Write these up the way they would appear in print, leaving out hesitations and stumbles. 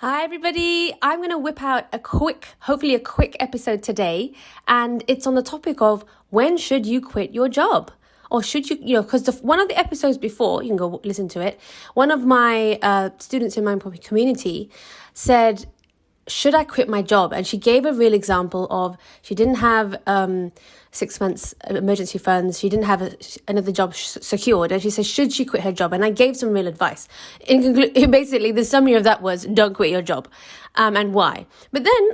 Hi, everybody. I'm going to whip out hopefully a quick episode today. And it's on the topic of when should you quit your job? Or should you, because one of the episodes before, you can go listen to it, one of my students in my community said, should I quit my job? And she gave a real example of she didn't have 6 months emergency funds. She didn't have another job secured. And she said, should she quit her job? And I gave some real advice. Basically, the summary of that was, don't quit your job. And why? But then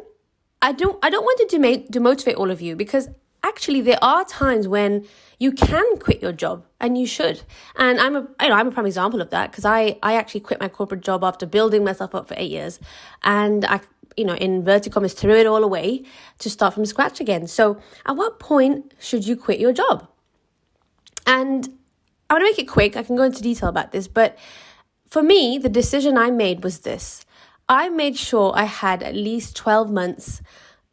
I don't want to demotivate all of you, because actually there are times when you can quit your job, and you should. And I'm a prime example of that, because I actually quit my corporate job after building myself up for 8 years. And I in inverted commas, threw it all away to start from scratch again. So at what point should you quit your job? And I'm going to make it quick. I can go into detail about this. But for me, the decision I made was this. I made sure I had at least 12 months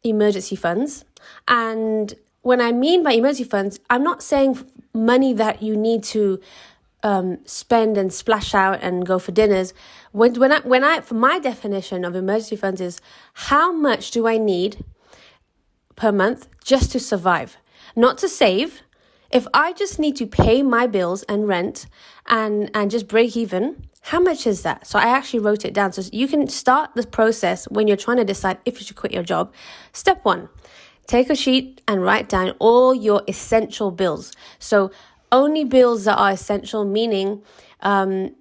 emergency funds. And when I mean by emergency funds, I'm not saying money that you need to spend and splash out and go for dinners. For my definition of emergency funds is how much do I need per month just to survive, not to save. If I just need to pay my bills and rent and just break even, how much is that? So I actually wrote it down. So you can start the process when you're trying to decide if you should quit your job. Step 1, take a sheet and write down all your essential bills. So only bills that are essential, meaning, for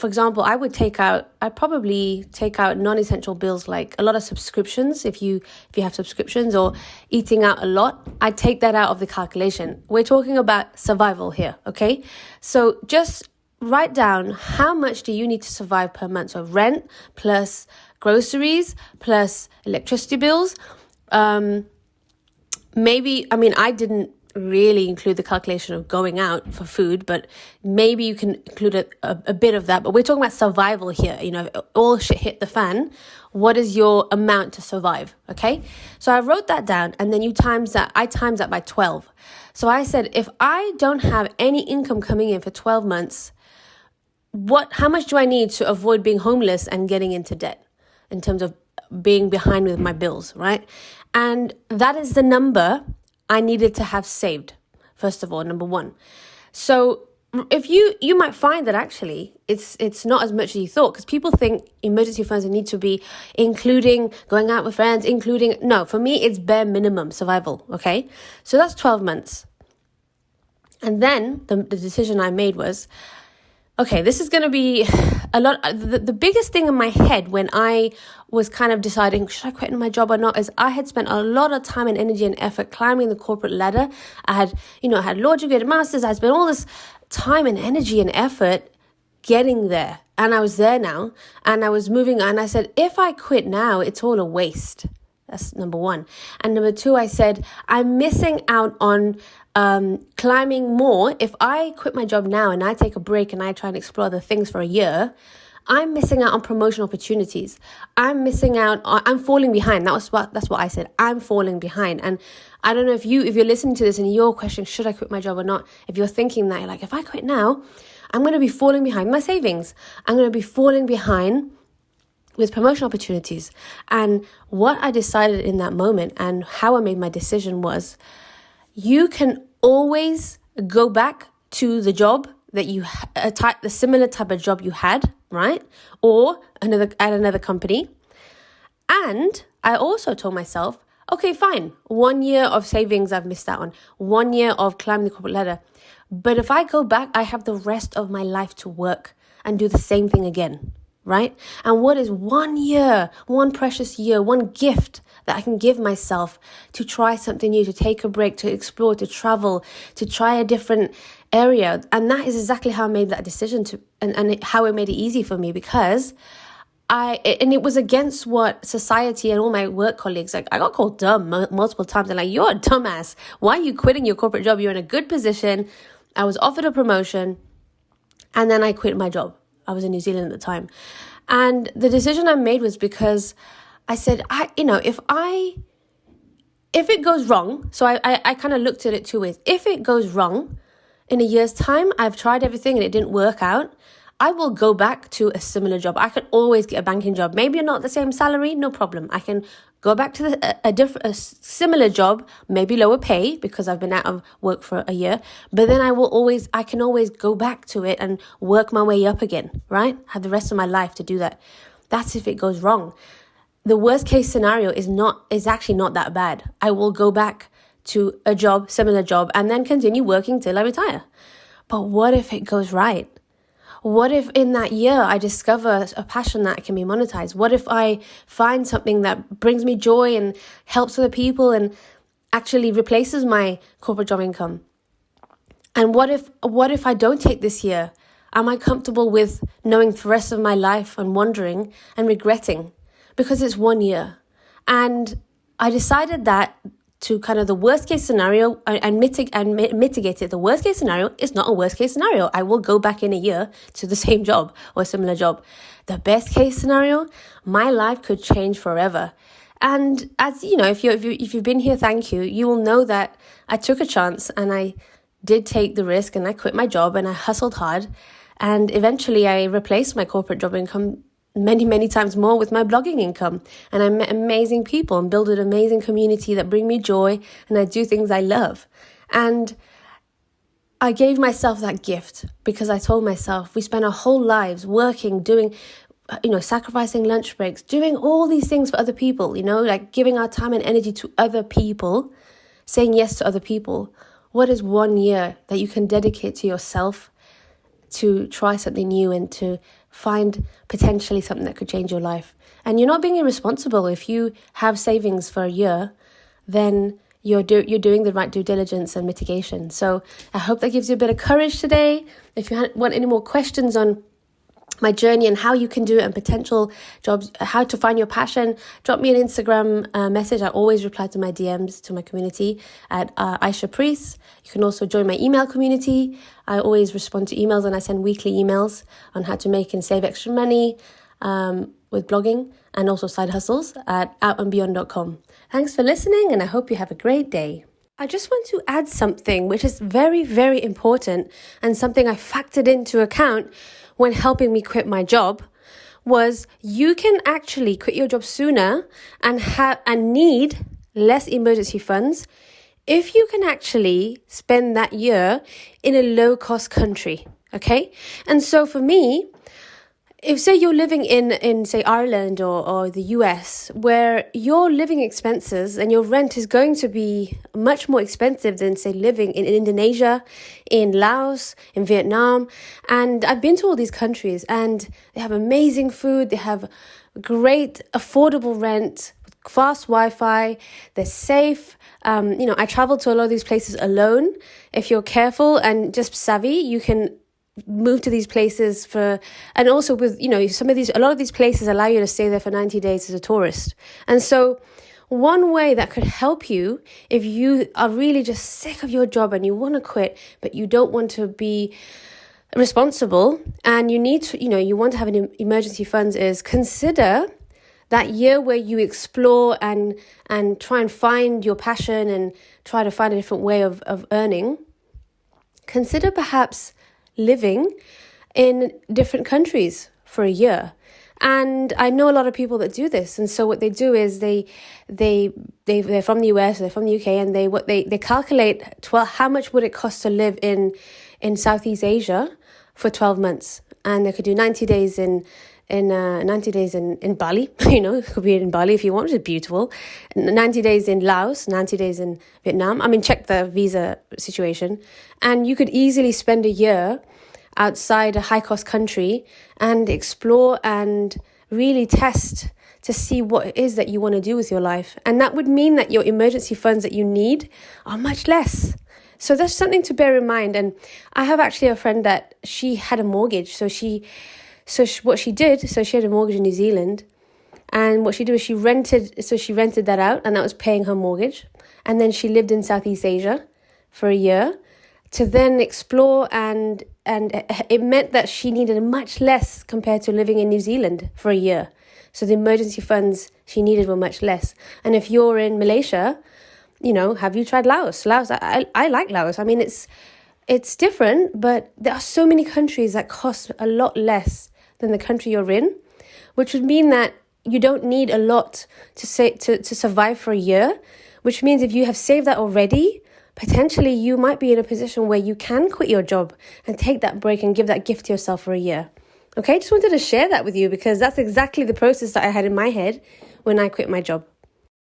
example, I'd probably take out non-essential bills like a lot of subscriptions. If you have subscriptions, or eating out a lot, I'd take that out of the calculation. We're talking about survival here, okay? So just write down how much do you need to survive per month. So rent plus groceries plus electricity bills. I didn't really include the calculation of going out for food, but maybe you can include a bit of that. But we're talking about survival here. If all shit hit the fan, what is your amount to survive? Okay. So I wrote that down, and then I times that by 12. So I said, if I don't have any income coming in for 12 months, how much do I need to avoid being homeless and getting into debt in terms of being behind with my bills, right? And that is the number I needed to have saved, first of all, number 1. So if you might find that actually it's not as much as you thought, because people think emergency funds need to be including going out with friends, no, for me, it's bare minimum survival, okay? So that's 12 months. And then the decision I made was, okay, this is going to be a lot. The biggest thing in my head when I was kind of deciding, should I quit my job or not, is I had spent a lot of time and energy and effort climbing the corporate ladder. I had law degree and masters. I spent all this time and energy and effort getting there. And I was there now, and I was moving on. I said, if I quit now, it's all a waste. That's number 1. And number 2, I said, I'm missing out on climbing more. If I quit my job now and I take a break and I try and explore the things for a year, I'm missing out on promotion opportunities. I'm falling behind. That's what I said. I'm falling behind. And I don't know if you're listening to this and you're questioning, should I quit my job or not? If you're thinking that, you're like, if I quit now, I'm going to be falling behind my savings. I'm going to be falling behind with promotion opportunities. And what I decided in that moment and how I made my decision was, you can always go back to the job that the similar type of job you had, right? Or at another company. And I also told myself, okay, fine. 1 year of savings I've missed out on. 1 year of climbing the corporate ladder. But if I go back, I have the rest of my life to work and do the same thing again, right? And what is 1 year, one precious year, one gift that I can give myself to try something new, to take a break, to explore, to travel, to try a different area? And that is exactly how I made that decision and how it made it easy for me, because it was against what society and all my work colleagues, like, I got called dumb multiple times. They're like, you're a dumbass. Why are you quitting your corporate job? You're in a good position. I was offered a promotion, and then I quit my job. I was in New Zealand at the time. And the decision I made was because I said, if it goes wrong, so I kind of looked at it 2 ways. If it goes wrong in a year's time, I've tried everything and it didn't work out, I will go back to a similar job. I can always get a banking job. Maybe not the same salary, no problem. I can go back to a similar job, maybe lower pay because I've been out of work for a year. But then I can always go back to it and work my way up again, right? Have the rest of my life to do that. That's if it goes wrong. The worst case scenario is actually not that bad. I will go back to a job, similar job, and then continue working till I retire. But what if it goes right? What if in that year I discover a passion that can be monetized? What if I find something that brings me joy and helps other people and actually replaces my corporate job income? And what if I don't take this year? Am I comfortable with knowing for the rest of my life and wondering and regretting? Because it's 1 year. And I decided that to kind of the worst case scenario and mitigate it. The worst case scenario is not a worst case scenario. I will go back in a year to the same job or a similar job. The best case scenario, my life could change forever. And as you know, if you've been here, thank you. You will know that I took a chance and I did take the risk and I quit my job and I hustled hard. And eventually I replaced my corporate job income many, many times more with my blogging income. And I met amazing people and built an amazing community that bring me joy, and I do things I love. And I gave myself that gift because I told myself we spend our whole lives working, doing, sacrificing lunch breaks, doing all these things for other people, like giving our time and energy to other people, saying yes to other people. What is 1 year that you can dedicate to yourself to try something new and to find potentially something that could change your life? And you're not being irresponsible. If you have savings for a year, then you're doing the right due diligence and mitigation. So I hope that gives you a bit of courage today. If you want any more questions on my journey and how you can do it and potential jobs, how to find your passion, drop me an Instagram message. I always reply to my DMs to my community at Aisha Priest. You can also join my email community. I always respond to emails and I send weekly emails on how to make and save extra money with blogging and also side hustles at outandbeyond.com. Thanks for listening and I hope you have a great day. I just want to add something which is very, very important and something I factored into account when helping me quit my job was you can actually quit your job sooner and need less emergency funds if you can actually spend that year in a low-cost country, okay? And so for me, if say you're living in say Ireland or the US, where your living expenses and your rent is going to be much more expensive than say living in Indonesia, in Laos, in Vietnam. And I've been to all these countries and they have amazing food, they have great affordable rent, fast Wi-Fi, they're safe. I travel to a lot of these places alone. If you're careful and just savvy, you can move to these places and also with, a lot of these places allow you to stay there for 90 days as a tourist. And so one way that could help you if you are really just sick of your job and you want to quit, but you don't want to be responsible and you need to, you want to have an emergency funds is consider that year where you explore and try and find your passion and try to find a different way of earning. Consider perhaps living in different countries for a year. And I know a lot of people that do this. And so what they do is they're from the US, they're from the UK, and they calculate how much would it cost to live in Southeast Asia for 12 months. And they could do 90 days in Bali, it could be in Bali if you want, it's beautiful. 90 days in Laos, 90 days in Vietnam. Check the visa situation. And you could easily spend a year outside a high-cost country and explore and really test to see what it is that you want to do with your life. And that would mean that your emergency funds that you need are much less. So that's something to bear in mind. And I have actually a friend that she had a mortgage. So she had a mortgage in New Zealand, and what she did was she rented that out, and that was paying her mortgage. And then she lived in Southeast Asia for a year to then explore, and it meant that she needed much less compared to living in New Zealand for a year. So the emergency funds she needed were much less. And if you're in Malaysia, have you tried Laos? I like Laos. It's different, but there are so many countries that cost a lot less than the country you're in, which would mean that you don't need a lot to survive for a year, which means if you have saved that already, potentially you might be in a position where you can quit your job and take that break and give that gift to yourself for a year. Okay, just wanted to share that with you because that's exactly the process that I had in my head when I quit my job.